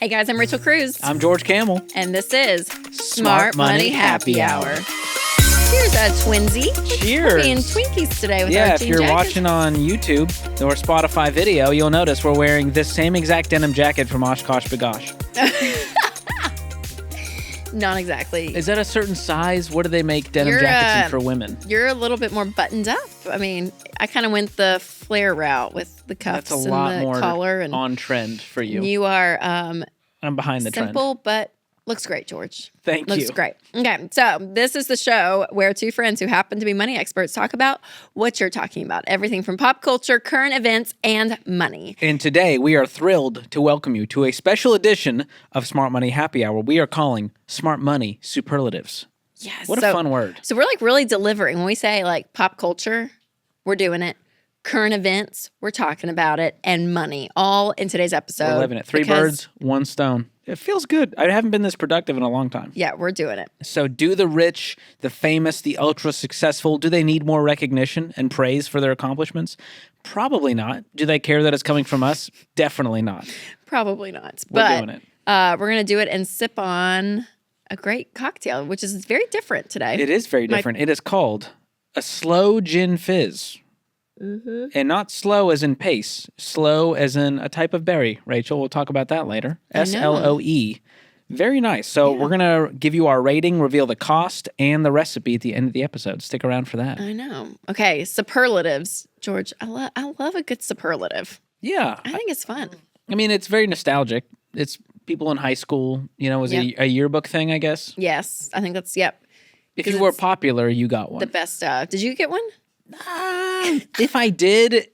Hey guys, I'm Rachel Cruz. I'm George Camel. And this is Smart Money Happy Hour. Here's a twinsy. Cheers. We're being Twinkies today with our Yeah, if jean you're jackets. watching on YouTube or Spotify video, you'll notice we're wearing this same exact denim jacket from Oshkosh B'gosh. Not exactly. Is that a certain size? What do they make denim jackets in for women? You're a little bit more buttoned up. I mean, I kind of went the flare route with the cuffs That's a and lot the more collar. And on trend for you. you are I'm behind the simple, trend. but looks great, George. Thank you. Looks great. Okay, so this is the show where two friends who happen to be money experts talk about what you're talking about. Everything from pop culture, current events, and money. And today we are thrilled to welcome you to a special edition of Smart Money Happy Hour we are calling Smart Money Superlatives. Yes. What a fun word. So we're like really delivering. When we say like pop culture, we're doing it. Current events, we're talking about it. And money, all in today's episode. We're living it. Three birds, one stone. It feels good. I haven't been this productive in a long time. Yeah, we're doing it. So do the rich, the famous, the ultra successful, do they need more recognition and praise for their accomplishments? Probably not. Do they care that it's coming from us? Definitely not. Probably not. We're but doing it. We're going to do it and sip on a great cocktail, which is very different today. It is very different. It is called a Sloe Gin Fizz. Mm-hmm. And not slow as in pace, slow as in a type of berry, Rachel. We'll talk about that later. SLOE. Very nice. So we're going to give you our rating, reveal the cost, and the recipe at the end of the episode. Stick around for that. I know. Okay, superlatives. George, I love a good superlative. Yeah. I think it's fun. I mean, it's very nostalgic. It's people in high school, was a yearbook thing, I guess. Yes, I think that's, yep. If you were popular, you got one. The best. Did you get one? If I did,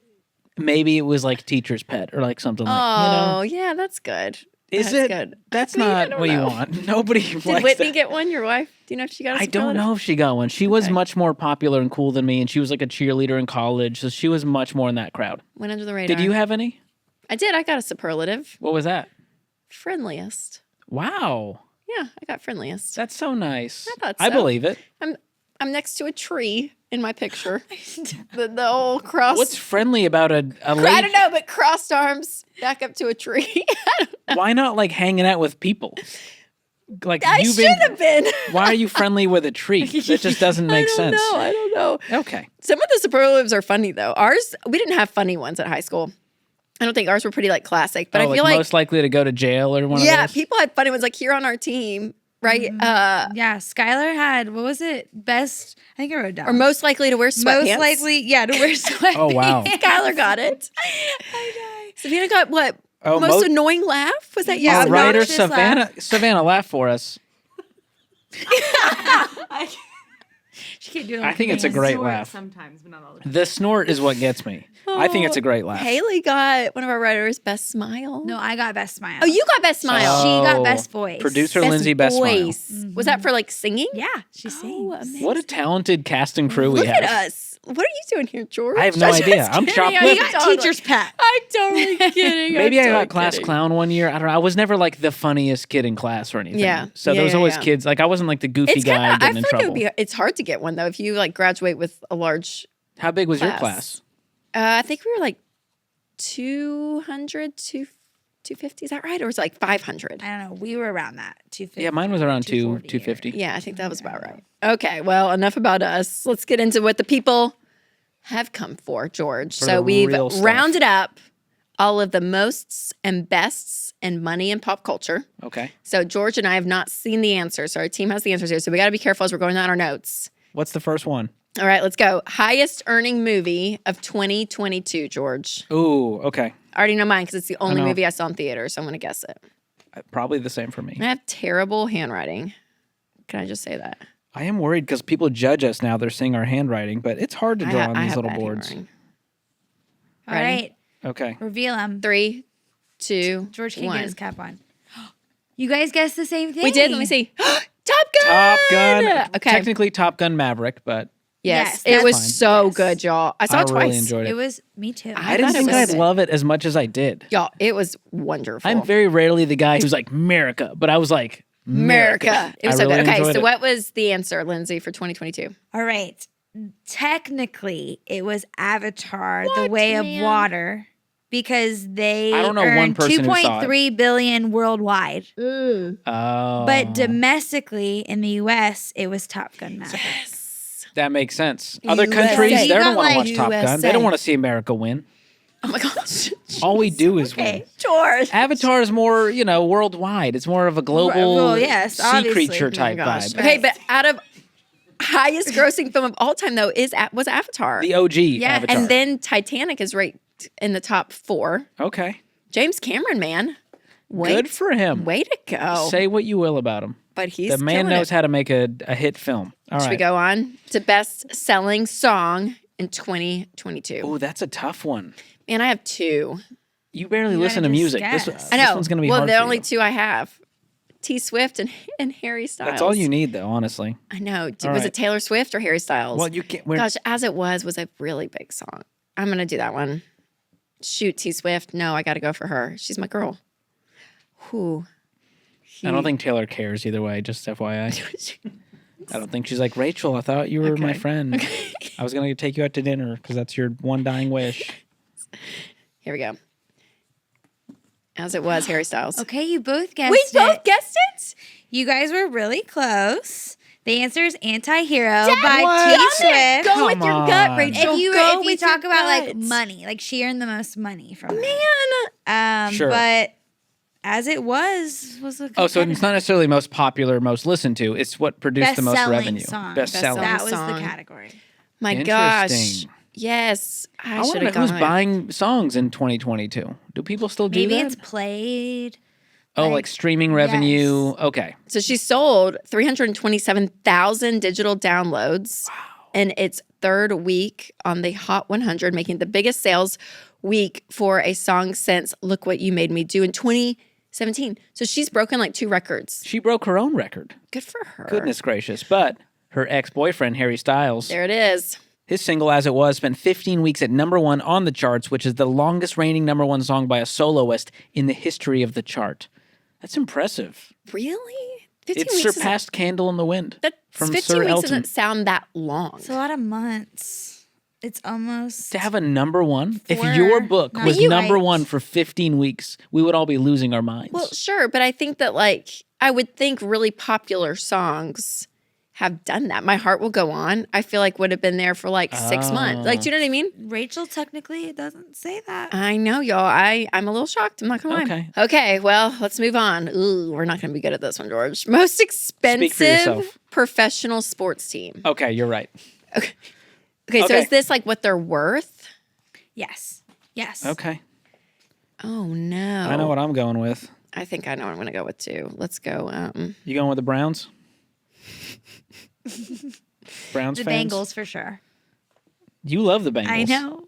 maybe it was like teacher's pet or like something Oh, yeah, that's good. Is That's it? good. That's I mean, I not don't what you know. want. Nobody Did likes Whitney that. get one, your wife? Do you know if she got a I don't superlative? know if she got one. She was Okay. much more popular and cool than me, and she was like a cheerleader in college, so she was much more in that crowd. Went under the radar. Did you have any? I did. I got a superlative. What was that? Friendliest. Wow. Yeah, I got friendliest. That's so nice. I thought I so. believe it. I'm next to a tree in my picture. the old cross. What's friendly about a I lady? don't know, but crossed arms back up to a tree. Why not like hanging out with people? Like I should have been. Why are you friendly with a tree? That just doesn't make sense. I don't know. Okay. Some of the superlatives are funny though. Ours, we didn't have funny ones at high school. I don't think ours were pretty like classic, but I feel like most likely to go to jail or one of those. people had funny ones like here on our team, right? Yeah, Skylar had, what was it? Best, I think I wrote it down. Or most likely to wear sweatpants. Most likely, yeah, to wear sweatpants. Oh, wow. Skylar got it. I Savannah got what? Oh, most annoying laugh? Was that you? Yeah, Our writer obnoxious Savannah laughed for us. She can't do it. I think it's a great Snort laugh. sometimes, but not all the time. The snort is what gets me. I think it's a great laugh. Haley got one of our writers best smile. No, I got best smile. Oh, you got best smile. She got Oh, best voice. Producer Lindsay, best smile. voice. Was that for like singing? Yeah, she sings. amazing. What a talented cast and crew we Look have. at us. What are you doing here, George? I have no idea. I'm chopped I'm You liver. got teacher's pet. I'm totally kidding. Maybe I'm I totally got class kidding. clown one year. I don't know. I was never like the funniest kid in class or anything. Yeah. So Yeah, there was yeah, always yeah. kids. Like I wasn't like the goofy It's guy kind of. I getting feel in like trouble. it's hard to get one though if you like graduate with a large. How big was your class. class? I think we were like 200, 250. Is that right? Or was it like 500? I don't know. We were around that. 250. Yeah, mine was around 240 or- 250. Yeah, I think that was about right. Okay, well, enough about us. Let's get into what the people have come for, George. For So the we've real stuff. rounded up all of the mosts and bests in money and pop culture. Okay. So George and I have not seen the answers. So our team has the answers here. So we got to be careful as we're going down our notes. What's the first one? All right, let's go. Highest earning movie of 2022, George. Ooh, okay. I already know mine because it's the only know. movie I saw in theater. So I'm going to guess it. Probably the same for me. I have terrible handwriting. Can I just say that? I am worried because people judge us now. They're seeing our handwriting, but it's hard to draw on I these have little bad boards. handwriting. All Ready? right. Okay. Reveal them. 3, 2, George can't 1. get his cap on. You guys guessed the same thing. We did. Let me see. Top Gun. Top Gun. Okay. Technically Top Gun Maverick, but Yes, Yes, it was that's fine. so Yes. good, y'all. I saw I it twice. really enjoyed It it. was me too. I I didn't thought it think was I'd good. love it as much as I did. Y'all, it was wonderful. I'm very rarely the guy who's like, America, but I was like, America. It was I so really good. Okay, enjoyed so it. what was the answer, Lindsay, for 2022? All right. Technically, it was Avatar, The What, Way man? of Water. because they I don't know one earned person who saw it. $2.3 billion worldwide. Oh. But domestically in the U.S., it was Top Gun Maverick. That makes sense. Other USA. countries, You they don't got, want to like, watch Top Gun. They don't want to see America win. Oh my gosh. All we do is win. George. Avatar is more, worldwide. It's more of a global Well, yes, sea obviously. creature Oh my type Gosh. vibe. Okay, but out of highest grossing film of all time, though, was Avatar. The OG Avatar. And then Titanic is right in the top 4. Okay. James Cameron, man. Good for him. Way to go. Say what you will about him. But he's The man killing knows it. how to make a hit film. All Should right. we go on to best-selling song in 2022? Oh, that's a tough one. Man, I have 2. You barely You listen to gotta just music. guess. I know. This one's going to be well, hard the for only you. 2 I have. T Swift and Harry Styles. That's all you need, though, honestly. I know. All Was right. it Taylor Swift or Harry Styles? Well, you can't. Gosh, As It Was a really big song. I'm going to do that one. Shoot, T Swift. No, I got to go for her. She's my girl. Whew. I don't think Taylor cares either way, just FYI. I don't think she's like, Rachel, I thought you were my friend. I was going to take you out to dinner because that's your one dying wish. Here we go. As It Was, Harry Styles. Okay, you both guessed We it. both guessed it? You guys were really close. The answer is Anti-Hero What? by T Damn it. Swift. Go with your gut, on. Rachel. If you Go with talk your about like gut. money, like she earned the most money from Man. it. Sure. But As It Was a Oh, so competitor. it's not necessarily most popular, most listened to. It's what produced the most Best-selling revenue. song. Best-selling. That was song. the category. My gosh. Interesting. Yes. I I should wonder have who's gone. buying songs in 2022. Do people still do Maybe that? it's played. like streaming revenue. Yes. Okay. So she sold 327,000 digital downloads in its 3rd week on the Hot 100, making it the biggest sales week for a song since Look What You Made Me Do in 2017. So she's broken like 2 records. She broke her own record. Good for her. Goodness gracious. But her ex-boyfriend, Harry Styles, There it is. his single As It Was spent 15 weeks at #1 on the charts, which is the longest reigning #1 song by a soloist in the history of the chart. That's impressive. Really? 15 It weeks is- surpassed Candle in the Wind That's from 15 Sir weeks Elton. doesn't sound that long. It's a lot of months. It's almost. To have a #1, if 4, your book not was quite. #1 for 15 weeks, we would all be losing our minds. Well, sure, but I think that I would think really popular songs have done that. My Heart Will Go On, I feel like would have been there for 6 months. Do you know what I mean? Rachel, technically, it doesn't say that. I know, y'all. I'm a little shocked. I'm not gonna lie. Okay. Okay, well, let's move on. Ooh, we're not gonna be good at this one, George. Most expensive yourself. professional sports team. Okay, you're right. Okay, so Okay. is this what they're worth? Yes. Yes. Okay. Oh no. I know what I'm going with. I think I know what I'm gonna go with too. Let's go. You going with the Browns? Browns The fans? Bengals for sure. You love the Bengals. I know.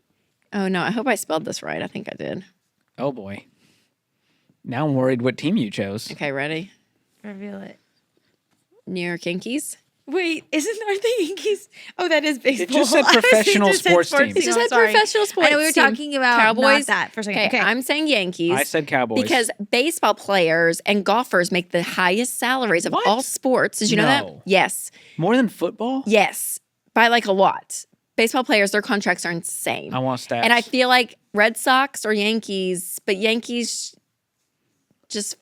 Oh no, I hope I spelled this right. I think I did. Oh boy. Now I'm worried what team you chose. Okay, ready? Reveal it. New York Yankees. Wait, aren't the Yankees? Oh, that is baseball. just said I was- professional just said sports team. It just I'm said sorry. professional sports. I know we were team. talking about Cowboys. not that for a second. Okay, Okay. I'm saying Yankees. I said Cowboys. Because baseball players and golfers make the highest salaries of What? all sports. Did you know that? No. Yes. More than football? Yes. By a lot. Baseball players, their contracts are insane. I want stats. And I feel like Red Sox or Yankees, but Yankees just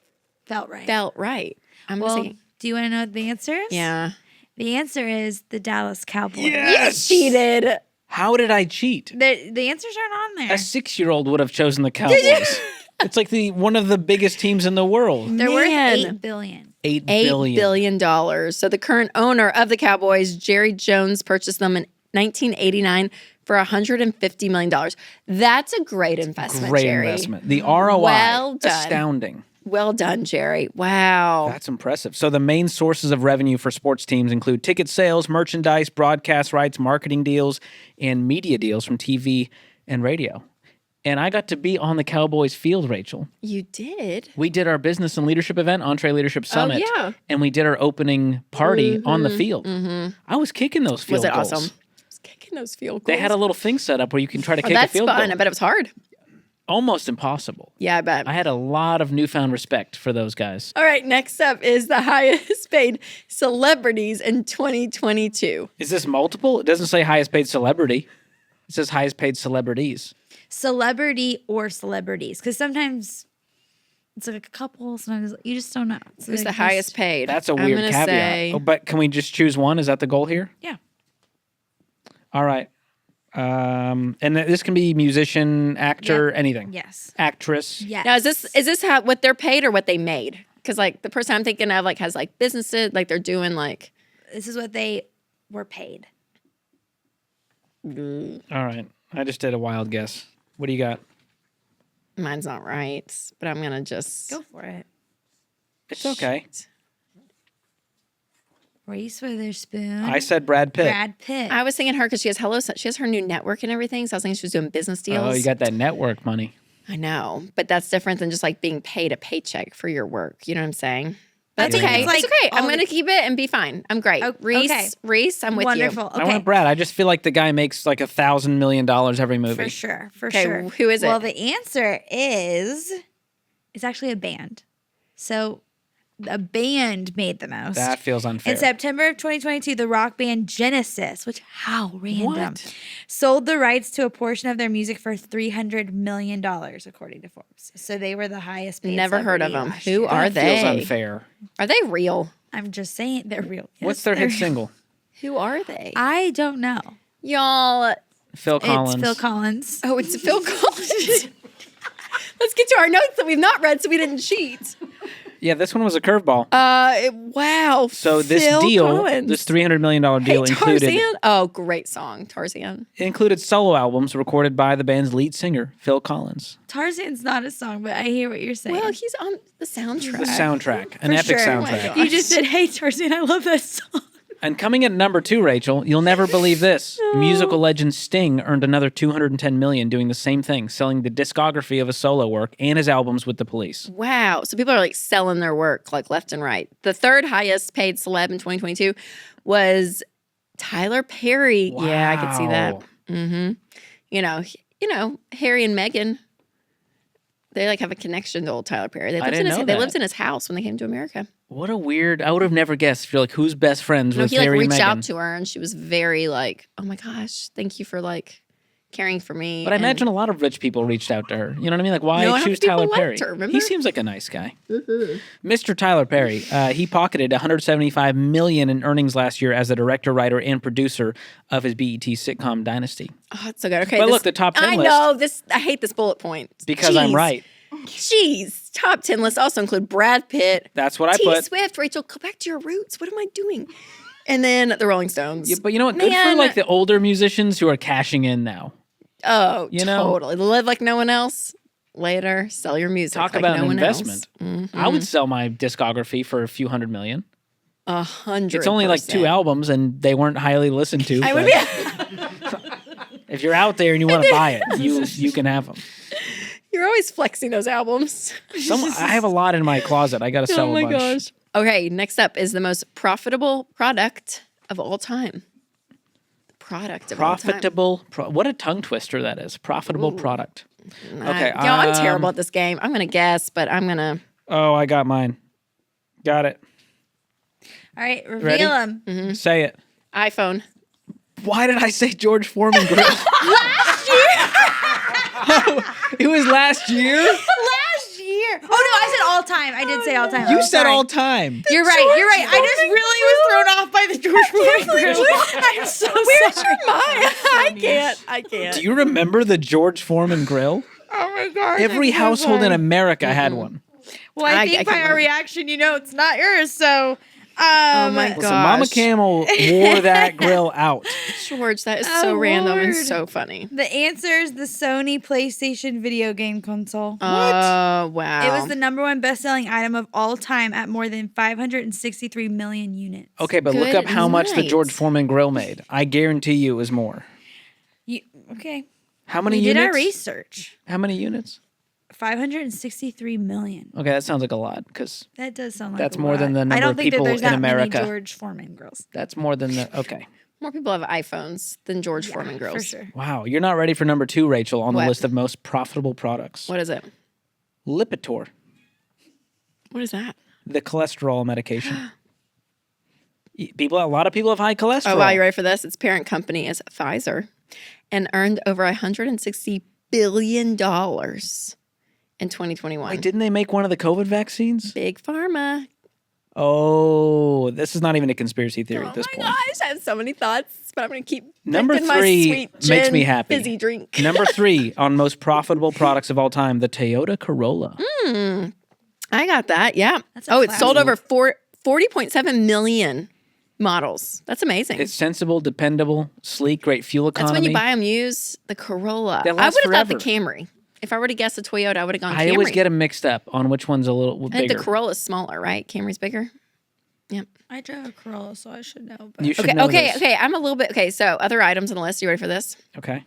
Felt right. felt right. I'm Well, saying, do you want to know what the answer is? yeah. The answer is the Dallas Cowboys. Yes! You cheated. How did I cheat? The answers aren't on there. A 6-year-old would have chosen the Cowboys. It's like one of the biggest teams in the world. They're worth Man. $8 billion. $8 $8 billion. So the current owner of the Cowboys, Jerry Jones, purchased them in 1989 for $150 million. That's a great investment, Great Jerry. investment. The ROI, Well done. astounding. Well done, Jerry. Wow. That's impressive. So the main sources of revenue for sports teams include ticket sales, merchandise, broadcast rights, marketing deals, and media deals from TV and radio. And I got to be on the Cowboys field, Rachel. You did? We did our business and leadership event, Entree Leadership Summit. yeah. And we did our opening party on the field. I was kicking those field Was it goals. awesome? I was kicking those field goals. They had a little thing set up where you can try to kick a That's field fun. goal. I bet it was hard. Almost impossible. Yeah, I bet. I had a lot of newfound respect for those guys. All right, next up is the highest paid celebrities in 2022. Is this multiple? It doesn't say highest paid celebrity. It says highest paid celebrities. celebrity or celebrities. Because sometimes it's like a couple, sometimes you just don't know. So Who's the like highest paid? That's a I'm weird gonna caveat. say- Oh, but can we just choose one? Is that the goal here? Yeah. All right. And this can be musician, actor, anything. Yes. Actress. Yes. Now, is this how what they're paid or what they made? Because like the person I'm thinking of like has like businesses, like they're doing like. This is what they were paid. All right. I just did a wild guess. What do you got? Mine's not right, but I'm gonna just Go for it. It's okay. Reese Witherspoon. I said Brad Pitt. Brad Pitt. I was thinking her because she has her new network and everything. So I was thinking she was doing business deals. Oh, you got that network money. I know, but that's different than just like being paid a paycheck for your work. You know what I'm saying? That's I think okay. it's like It's okay. I'm all going to keep it and be fine. I'm great. Oh, Reese, okay. Reese, I'm with Wonderful. you. I Okay. want Brad. I just feel like the guy makes like $1,000 million every movie. For sure. For Okay, sure. who is it? Well, the answer is it's actually a band. So a band made the most. That feels unfair. In September of 2022, the rock band Genesis, which how random, What? sold the rights to a portion of their music for $300 million, according to Forbes. So they were the highest paid. Never heard of celebrity them. last Who year. are That feels they? unfair. Are they real? I'm just saying they're real. Yes, What's their hit they're- single? Who are they? I don't know. Y'all. Phil Collins. It's Phil Collins. Oh, it's Phil Collins. Let's get to our notes that we've not read so we didn't cheat. Yeah, this one was a curveball. Wow. So this Phil deal, Collins. this $300 million deal Hey, included Tarzan. Oh, great song, Tarzan. it included solo albums recorded by the band's lead singer, Phil Collins. Tarzan's not a song, but I hear what you're saying. Well, he's on the soundtrack. The soundtrack, an For epic sure. soundtrack. You just said, "Hey, Tarzan, I love that song." And coming at number 2, Rachel, you'll never believe this. Musical legend Sting earned another $210 million doing the same thing, selling the discography of his solo work and his albums with the Police. Wow. So people are like selling their work like left and right. The third highest paid celeb in 2022 was Tyler Perry. Yeah, I could see that. Wow. Mm-hmm. You know, Harry and Meghan. They like have a connection to old Tyler Perry. They didn't know they that. lived in his house when they came to America. What a weird, I would have never guessed. If you're like, who's best friends No, with he like Harry and reached Meghan? out to her and she was very like, "Oh my gosh, thank you for like caring for me." But I And- imagine a lot of rich people reached out to her. You know what I mean? Like, why No, half choose the people Tyler liked Perry? her, remember? He seems like a nice guy. Mr. Tyler Perry, he pocketed $175 million in earnings last year as the director, writer, and producer of his BET sitcom Dynasty. Oh, it's so good. Okay, But look, the top 10 I list- know this. I hate this bullet point Because I'm Jeez. right. Jeez, top 10 lists also include Brad Pitt, That's what I T. put. Swift, Rachel. Go back to your roots. What am I doing? And then the Rolling Stones. Yeah, but you know what? Good for Man. like the older musicians who are cashing in now. Oh, You know? totally. Live like no one else. Later, sell your music. Talk like about no an one investment. Else. I would sell my discography for a few $100 million. 100%. It's only like 2 albums and they weren't highly listened to. I but would be. if you're out there and you want to buy it, you can have them. You're always flexing those albums. I have a lot in my closet. I got to sell a bunch. Okay, next up is the most profitable product of all time. The product of all time. Profitable. What a tongue twister that is. Profitable product. Okay. I'm terrible at this game. I'm going to guess, but I'm going to. Oh, I got mine. Got it. All right, Ready? reveal them. Mm-hmm. Say it. iPhone. Why did I say George Foreman grill? Last year. Oh, it was last year. Last year. Oh no, I said all time. I did say all time. You I'm said sorry. all time. You're right. You're right. I just really was thrown off by the George Foreman grill. I'm so Where's sorry. your mind? I can't. Do you remember the George Foreman grill? Oh my god. Every household in America had one. Well, I I think by can't our wait. reaction, you know it's not yours. So, Oh my So Mama Gosh. Camel wore that grill out. George, that is Oh, so random and Lord. so funny. the answer is the Sony PlayStation video game console. Oh, wow. It was the number one best-selling item of all time at more than 563 million units. Okay, but look Good up how much the night. George Foreman grill made. I guarantee you it was more. Okay. How many We units? did our research. How many units? 563 million. Okay, that sounds like a lot because That does sound like That's a more lot. than the I number don't of think people that there's in that America. many George Foreman girls. that's more than the. Okay. More people have iPhones than George Foreman girls. For sure. Wow, you're not ready for number 2, Rachel, on the What? list of most profitable products. What is it? Lipitor, What is that? the cholesterol medication. A lot of people have high cholesterol. Oh, wow. You ready for this? Its parent company is Pfizer and earned over $160 billion in 2021. Wait, didn't they make one of the COVID vaccines? Big pharma. Oh, this is not even a conspiracy theory at this point. Oh my gosh, I have so many thoughts, but I'm going to keep Number drinking my 3 sweet makes gin me happy. fizzy drink. Number 3 on most profitable products of all time, the Toyota Corolla. I got that. Yeah. That's a It's sold classic. over 40.7 million models. That's amazing. It's sensible, dependable, sleek, great fuel economy. That's when you buy them used. The Corolla. They I would last have thought the forever. Camry. If I were to guess a Toyota, I would have gone Camry. I always get them mixed up on which one's a little I think bigger. the Corolla's smaller, right? Camry's bigger. Yep. I drove a Corolla, so I should know. But You should know this. Okay. I'm a little bit so other items on the list. You ready for this? Okay.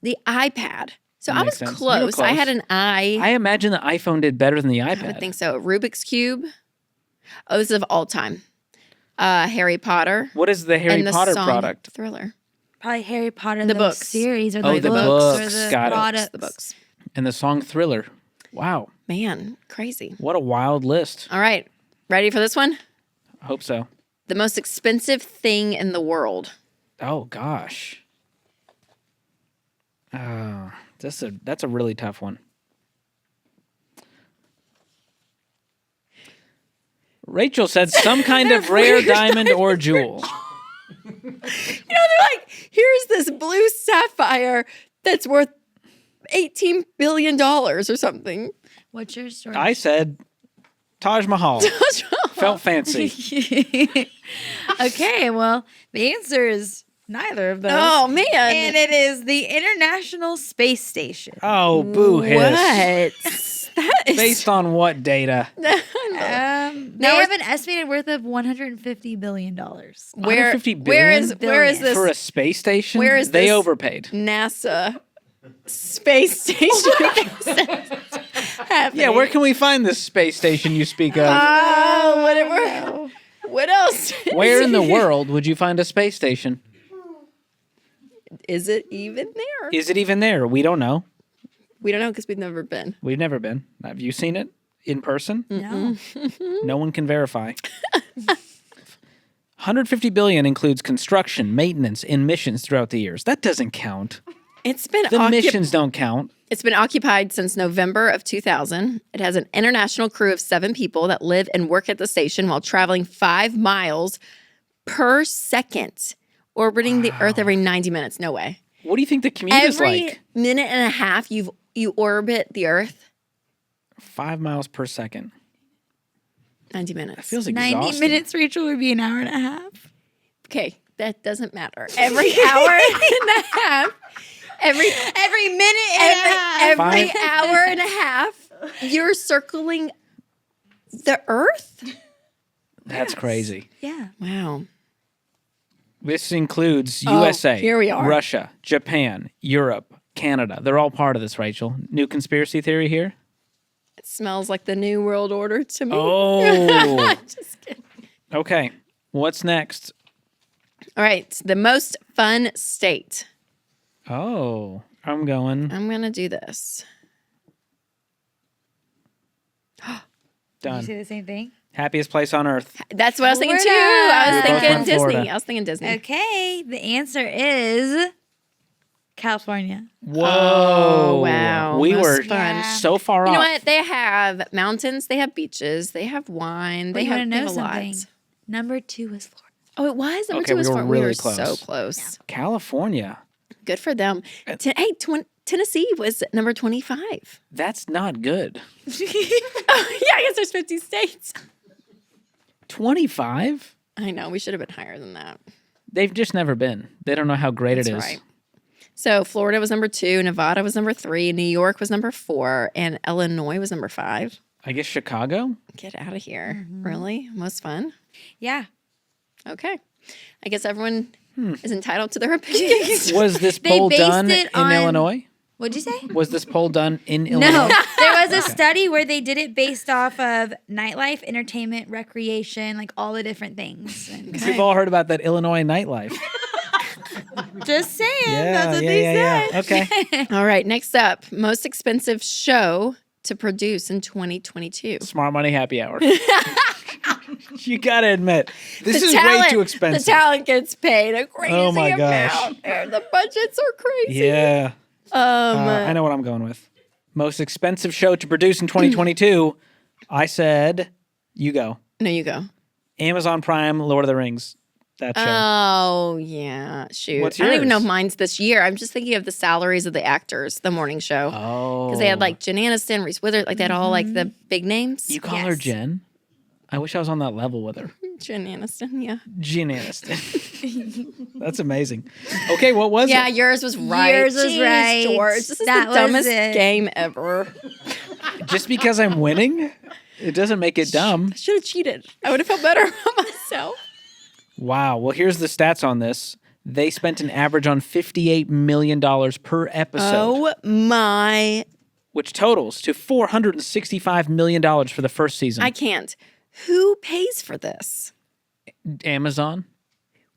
The iPad. So I was Makes sense. You were close. I close. had an I imagine the iPhone did better than the iPad. I would think so. Rubik's Cube. Oh, this is of all time. Harry Potter. What is the Harry and the Potter song product? Thriller. probably Harry Potter, The the books. series, or Oh, the the books, or books. the Got it. products. The books. And the song Thriller. Wow. Man, crazy. What a wild list. All right. Ready for this one? I hope so. The most expensive thing in the world. Oh, gosh. That's a really tough one. Rachel said some kind of rare diamond or jewel. They're like, here's this blue sapphire that's worth $18 billion or something. What's your story? I said Taj Mahal. Felt fancy. Okay, well, the answer is neither of those. Oh, man. And it is the International Space Station. Oh, boo hiss. What? That is Based on what data? They Now have an estimated worth of $150 billion. where 150 where is billion. this For a space station? Where is they this- overpaid. NASA space station happening? Yeah, where can we find this space station you speak of? whatever. What else? Where in the world would you find a space station? Is it even there? Is it even there? We don't know. We don't know because we've never been. We've never been. Have you seen it in person? No. No one can verify. 150 billion includes construction, maintenance, and missions throughout the years. That doesn't count. It's been The missions don't count. It's been occupied since November of 2000. It has an international crew of 7 people that live and work at the station while traveling 5 miles per second, orbiting the Earth every 90 minutes. No way. What do you think the commute is Every like? minute and a half, you orbit the Earth. 5 miles per second. 90 minutes. That feels exhausting. 90 minutes, Rachel, would be an hour and a half. Okay, that doesn't matter. Every hour and a half. Every minute and a half. every hour and a half, you're circling the Earth. That's crazy. Yeah. Wow. This includes USA, here we are. Russia, Japan, Europe, Canada. They're all part of this, Rachel. New conspiracy theory here? It smells like the New World Order to me. Oh. Just kidding. Okay. What's next? All right, the most fun state. Oh, I'm going. I'm going to do this. Did you Done. say the same thing? Happiest place on earth. That's what I was thinking too. Florida. I was We both thinking went Disney. Florida. I was thinking Disney. Okay. The answer is California. Whoa. Oh, wow. We Most were fun. so far You know off. what? They have mountains. They have beaches. They have wine. They You have, want they to know have a lot. something? Number 2 was Florida. Oh, it was? Number Okay, 2 was we were Florida. really We were close. so close. California. Good for them. Tennessee was number 25. That's not good. Yeah, I guess there's 50 states. 25? I know. We should have been higher than that. They've just never been. They don't know how great That's it is. right. So Florida was number 2, Nevada was number 3, New York was number 4, and Illinois was number 5. I guess Chicago? Get out of here. Mm-hmm. Really? Most fun? Yeah. Okay. I guess everyone is entitled to their opinions. Was this They poll based done it in on- Illinois? What'd you say? Was this poll done in Illinois? No, there was a study where they did it based off of nightlife, entertainment, recreation, like all the different things. And We've all heard about that Illinois nightlife. just saying, that's what they said. Okay. All right. Next up, most expensive show to produce in 2022. Smart Money Happy Hour. You gotta admit, this is way talent- too expensive. The talent gets paid a crazy Oh my gosh. amount. And the budgets are crazy. Yeah. I know what I'm going with. Most expensive show to produce in 2022. I said, you go. No, you go. Amazon Prime, Lord of the Rings. That show. Oh, yeah. Shoot. What's I don't even know yours? if mine's this year. I'm just thinking of the salaries of the actors, the morning show. Oh. Because they had like Jen Aniston, Reese Witherspoon, like they had all like the big names. You call her Jen? I wish I was on that level with her. Jen Aniston, yeah. Jen Aniston. That's amazing. Okay, what was Yeah, it? yours was right. Yours was Jeez, right. George. This is That the was dumbest it. game ever. Just because I'm winning, it doesn't make it dumb. I should have cheated. I would have felt better about myself. Wow. Well, here's the stats on this. They spent an average on $58 million per episode, Oh my. which totals to $465 million for the first season. I can't. Who pays for this? Amazon.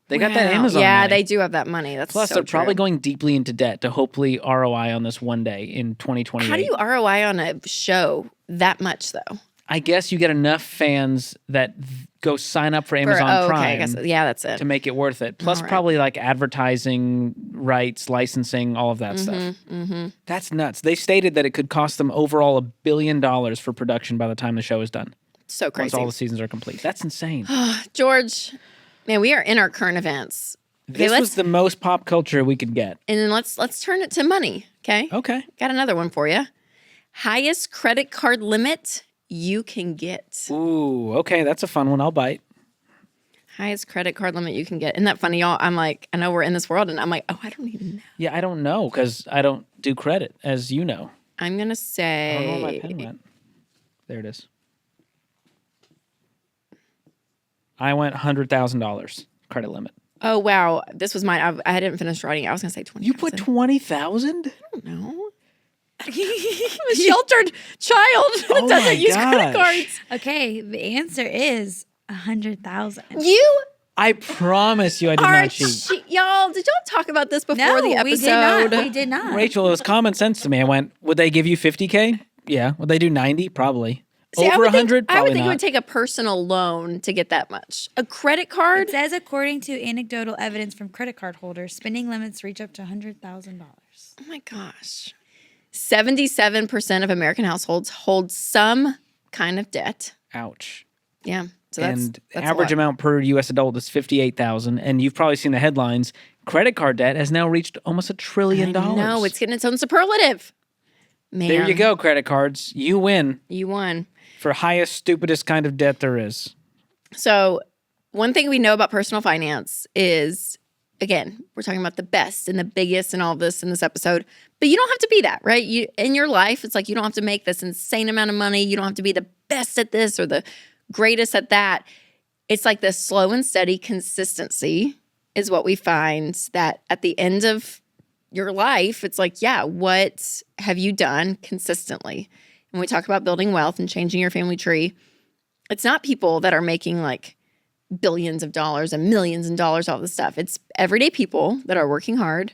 They got that Wow. Amazon Yeah, money. they do have that money. That's Plus, so they're probably true. going deeply into debt to hopefully ROI on this one day in 2028. How do you ROI on a show that much, though? I guess you get enough fans that go sign up for Amazon Prime Okay, I guess, yeah, that's it. to make it worth it. Plus, All right. probably like advertising rights, licensing, all of that stuff. That's nuts. They stated that it could cost them overall $1 billion for production by the time the show is done. So Once crazy. all the seasons are complete. That's insane. George, man, we are in our current events. Okay, This was the most pop culture we could get. and then let's turn it to money. Okay. Okay. Got another one for you. Highest credit card limit you can get. Ooh, okay. That's a fun one. I'll bite. Highest credit card limit you can get. Isn't that funny, y'all? I'm like, I know we're in this world, and I'm like, oh, I don't even know. Yeah, I don't know because I don't do credit, as you know. I'm gonna I don't know where my say pen went. There it is. I went $100,000 credit limit. oh wow, this was mine. I didn't finish writing. I was gonna say 20. You put 20,000? no. I'm a sheltered child that Oh my doesn't use credit gosh. cards. Okay, the answer is 100,000. You I promise you, I did are not cheat. y'all. Did y'all talk about this before No, the episode? we did not. We did not. Rachel, it was common sense to me. I went, would they give you 50K? Yeah. Would they do 90? Probably. See, Over 100? I would Probably think you not. would take a personal loan to get that much. A credit card. It says, according to anecdotal evidence from credit card holders, spending limits reach up to $100,000. Oh my gosh. 77% of American households hold some kind of debt. Ouch. Yeah. So And that's average a lot. amount per U.S. adult is $58,000. And you've probably seen the headlines. Credit card debt has now reached almost $1 trillion. No, it's getting its own superlative. Man, There you go, credit cards. You win You won. for highest, stupidest kind of debt there is. So, one thing we know about personal finance is, again, we're talking about the best and the biggest and all of this in this episode, but you don't have to be that, right? You in your life, it's like you don't have to make this insane amount of money. You don't have to be the best at this or the greatest at that. It's like the slow and steady consistency is what we find that at the end of your life, it's like, yeah, what have you done consistently? When we talk about building wealth and changing your family tree, it's not people that are making like billions of dollars and millions of dollars, all this stuff. It's everyday people that are working hard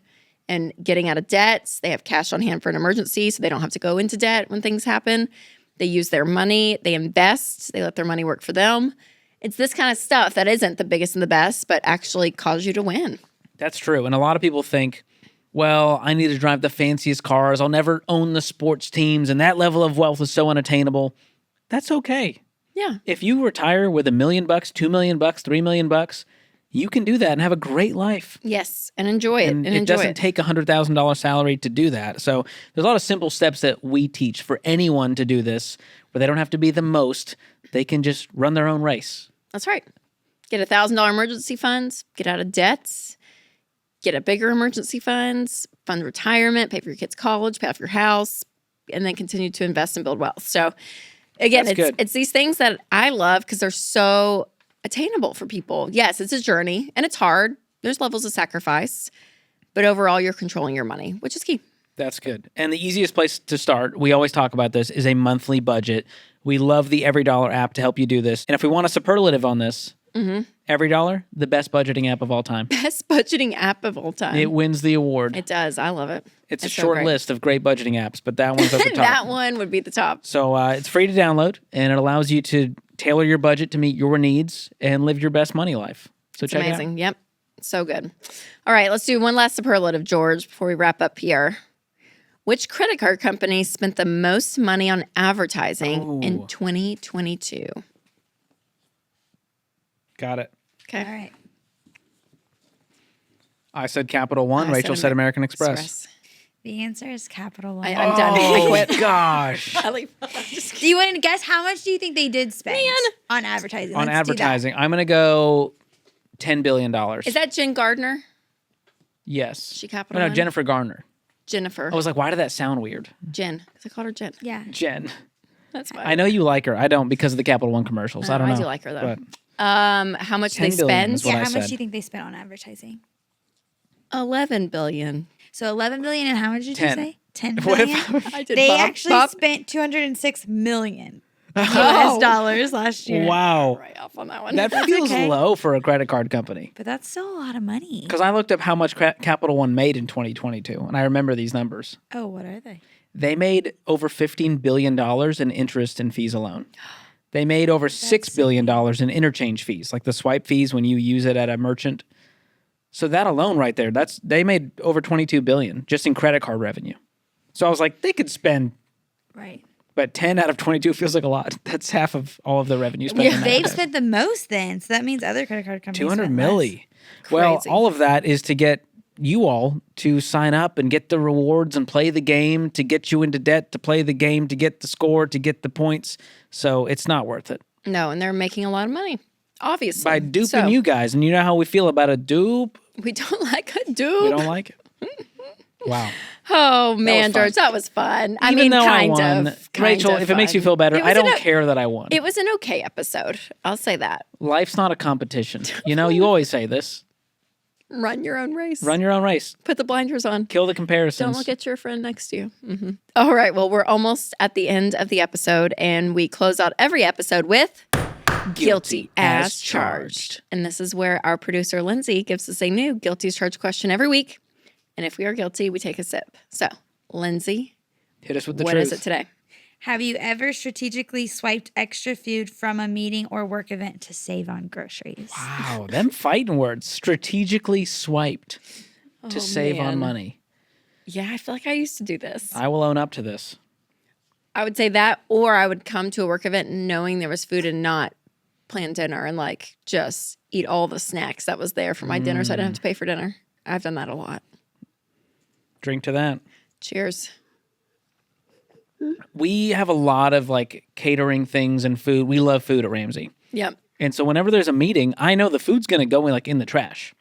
and getting out of debt. They have cash on hand for an emergency, so they don't have to go into debt when things happen. They use their money, they invest, they let their money work for them. It's this kind of stuff that isn't the biggest and the best, but actually cause you to win. That's true. And a lot of people think, well, I need to drive the fanciest cars. I'll never own the sports teams. And that level of wealth is so unattainable. That's okay. Yeah. If you retire with $1 million, $2 million, $3 million, you can do that and have a great life. Yes, and enjoy it. And And it enjoy doesn't it. take a $100,000 salary to do that. So there's a lot of simple steps that we teach for anyone to do this, where they don't have to be the most. They can just run their own race. That's right. Get $1,000 emergency funds, get out of debt, get a bigger emergency funds, fund retirement, pay for your kids' college, pay off your house, and then continue to invest and build wealth. So again, That's good. it's these things that I love because they're so attainable for people. Yes, it's a journey and it's hard. There's levels of sacrifice, but overall you're controlling your money, which is key. That's good. And the easiest place to start, we always talk about this, is a monthly budget. We love the Every Dollar app to help you do this. And if we want a superlative on this, Every Dollar, the best budgeting app of all time. Best budgeting app of all time. It wins the award. It does. I love it. It's a so short great. list of great budgeting apps, but that one's at the top. That one would be the top. So it's free to download, and it allows you to tailor your budget to meet your needs and live your best money life. So It's check it out. amazing. Yep. So good. All right, let's do one last superlative, George, before we wrap up here. Which credit card company spent the most money on advertising in 2022? Got it. Okay. All right. I said Capital One. I Rachel said American Express. The answer is Capital One. I'm done. I quit. Gosh. Do you want to guess how much do you think they did spend on advertising? On Let's do that. advertising, I'm going to go $10 billion. Is that Jen Gardner? Yes. She Capital No, One? Jennifer Garner. Jennifer. I was like, why did that sound weird? Jen. Because I called her Jen. Yeah. Jen. That's fine. I know you like her. I don't because of the Capital One commercials. I don't know. I do like her, though. But How much they 10 billion is spend? what I How much said. do you think they spent on advertising? 11 billion. So 11 billion, and how much did 10. you say? 10 What billion? if I did They Bob. actually Bob. spent 206 million US dollars last year. Wow. Right off on that one. That feels okay. low for a credit card company. But that's still a lot of money. Because I looked up how much Capital One made in 2022, and I remember these numbers. Oh, what are they? They made over $15 billion in interest and fees alone. They made over $6 billion in interchange fees, like the swipe fees when you use it at a merchant. So that alone right there, they made over $22 billion just in credit card revenue. So I was like, they could spend, Right. but 10 out of 22 feels like a lot. That's half of all of the revenue spent. on They've advertising. spent the most then. So that means other credit card companies 200 spent less. milli. Well, Crazy. all of that is to get you all to sign up and get the rewards and play the game, to get you into debt, to play the game, to get the score, to get the points. So it's not worth it. No, and they're making a lot of money, obviously. By duping So, you guys, and you know how we feel about a dupe. We don't like a dupe. We don't like it. Wow. Oh, man, fun. George, that was fun. I Even mean, though kind I won, of. Rachel, if it makes you feel better, I don't care that I won. It was an okay episode. I'll say that. Life's not a competition. You know, you always say this. Run your own race. Run your own race. Put the blinders on. Kill the comparisons. Don't look at your friend next to you. Mm-hmm. All right. Well, we're almost at the end of the episode, and we close out every episode with Guilty as Charged. And this is where our producer, Lindsay, gives us a new Guilty as Charged question every week. And if we are guilty, we take a sip. So, Lindsay, Hit us with the what truth. is it today? Have you ever strategically swiped extra food from a meeting or work event to save on groceries? Wow, them fighting words. Strategically swiped to save on man. money. Yeah, I feel like I used to do this. I will own up to this. I would say that, or I would come to a work event knowing there was food and not plan dinner and like just eat all the snacks that was there for my dinner so I didn't have to pay for dinner. I've done that a lot. Drink to that. Cheers. We have a lot of like catering things and food. We love food at Ramsey. Yep. And so whenever there's a meeting, I know the food's going to go in like in the trash.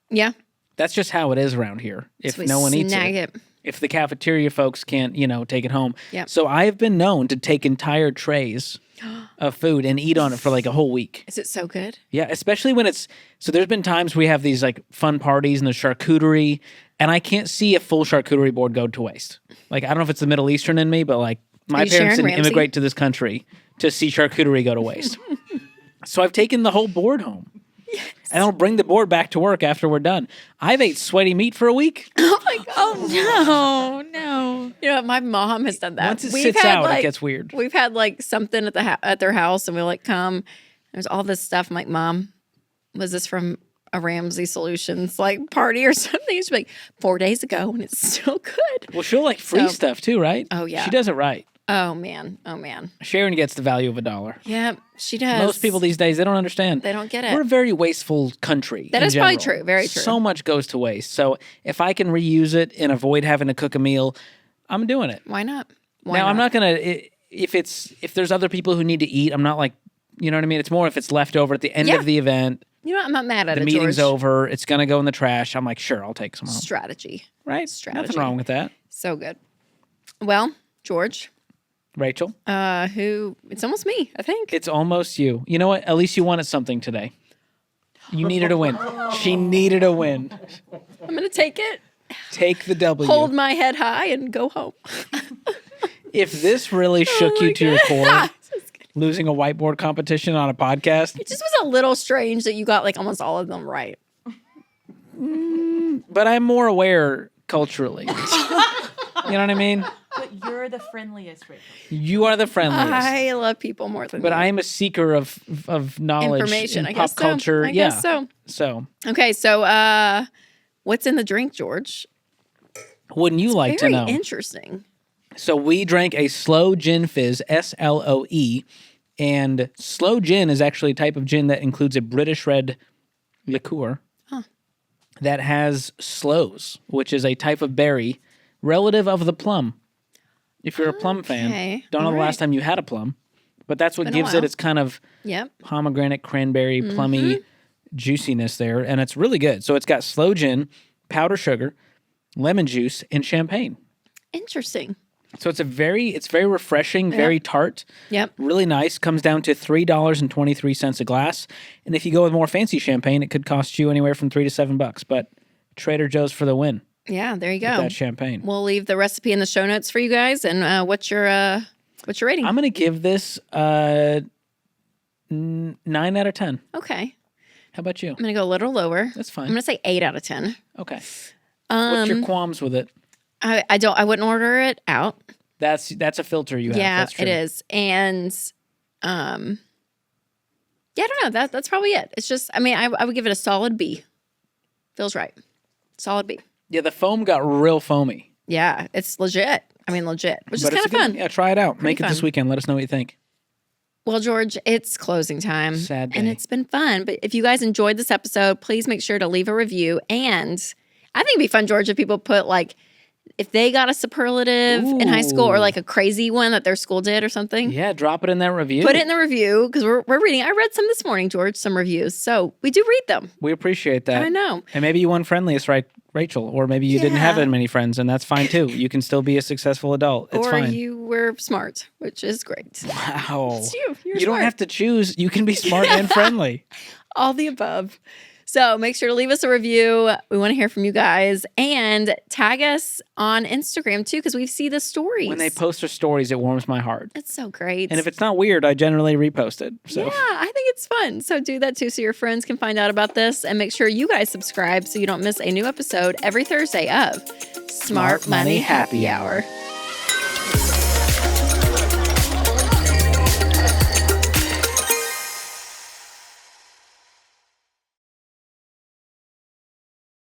Yeah. That's just how it is around here. If So we no one eats snag it. it. If the cafeteria folks can't, take it home. Yep. So I have been known to take entire trays of food and eat on it for like a whole week. Is it so good? Yeah, especially when so there's been times we have these like fun parties and the charcuterie, and I can't see a full charcuterie board go to waste. Like, I don't know if it's the Middle Eastern in me, but like my you parents sharing, didn't Ramsey? immigrate to this country to see charcuterie go to waste. So I've taken the whole board home. Yes. And I'll bring the board back to work after we're done. I've ate sweaty meat for a week. Oh my God. Oh, no. You know, my mom has done that. Once it sits out, it gets weird. We've had like something at their house, and we like come. There's all this stuff. I'm like, Mom, was this from a Ramsey Solutions like party or something? She's like, 4 days ago, and it's still good. Well, she'll like free So- stuff too, right? Oh, yeah. She does it right. Oh man. Oh man. Sharon gets the value of $1. Yeah, she does. Most people these days, they don't understand. They don't get it. We're a very wasteful country. That in is probably general. true. Very true. So much goes to waste. So if I can reuse it and avoid having to cook a meal, I'm doing it. Why not? Why I'm not gonna. If there's other people who need to eat, I'm not like, you know what I mean. It's more if it's left over at the end Yeah. of the event. You know what? I'm not mad at The it, meeting's George. over. It's gonna go in the trash. I'm like, sure, I'll take some home. Strategy. Right? Strategy. Nothing wrong with that. So good. Well, George, Rachel, it's almost me, I think. it's almost you. You know what? At least you wanted something today. You needed a win. She needed a win. I'm going to take it, Take the W. hold my head high, and go home. If this really shook Oh my you to your God. core, losing a whiteboard competition on a podcast, It just was a little strange that you got like almost all of them right. but I'm more aware culturally. You know what I mean? But you're the friendliest, Rachel. You are the friendliest. I love people more than But you. I am a seeker of knowledge Information. and I pop guess culture. so. I guess so. So Okay, so what's in the drink, George? Wouldn't you like to Very know? interesting. So we drank a Sloe Gin Fizz, Sloe, and Sloe Gin is actually a type of gin that includes a British red liqueur that has sloes, which is a type of berry relative of the plum. If you're a plum fan, don't know the last time you had a plum, but that's what gives it its kind of pomegranate, cranberry, plummy juiciness there, and it's really good. So it's got Sloe Gin, powdered sugar, lemon juice, and champagne. Interesting. So it's very refreshing, very tart. Yep. Really nice. Comes down to $3.23 a glass. And if you go with more fancy champagne, it could cost you anywhere from $3 to $7. But Trader Joe's for the win. Yeah, there you With go. that champagne. We'll leave the recipe in the show notes for you guys. And what's your rating? I'm going to give this 9 out of 10. Okay. How about you? I'm going to go a little lower. That's fine. I'm going to say 8 out of 10. Okay. What's your qualms with it? I wouldn't order it out. That's a filter you have. Yeah, That's true. it is. And yeah, I don't know. That's probably it. It's just, I mean, I would give it a solid B. Feels right. Solid B. Yeah, the foam got real foamy. Yeah, it's legit. I mean, legit, which is kind of fun. Yeah, try it out. Make it this fun. weekend. Let us know what you think. Well, George, it's closing time. Sad day. And it's been fun. But if you guys enjoyed this episode, please make sure to leave a review. And I think it'd be fun, George, if people put like, if they got a superlative in high school or like a crazy one that their school did or something. Yeah, drop it in that review. Put it in the review because we're reading. I read some this morning, George, some reviews. So we do read them. We appreciate that. I know. And maybe you won friendliest, right, Rachel? Or maybe you didn't have that many friends, and that's fine too. You can still be a successful adult. It's or fine. you were smart, which is great. Wow. It's you. You're You don't smart. have to choose. You can be smart and friendly. All the above. So make sure to leave us a review. We want to hear from you guys. And tag us on Instagram too, because we see the stories. When they post their stories, it warms my heart. It's so great. And if it's not weird, I generally repost it. So Yeah, I think it's fun. So do that too so your friends can find out about this. And make sure you guys subscribe so you don't miss a new episode every Thursday of Smart Money Happy Hour.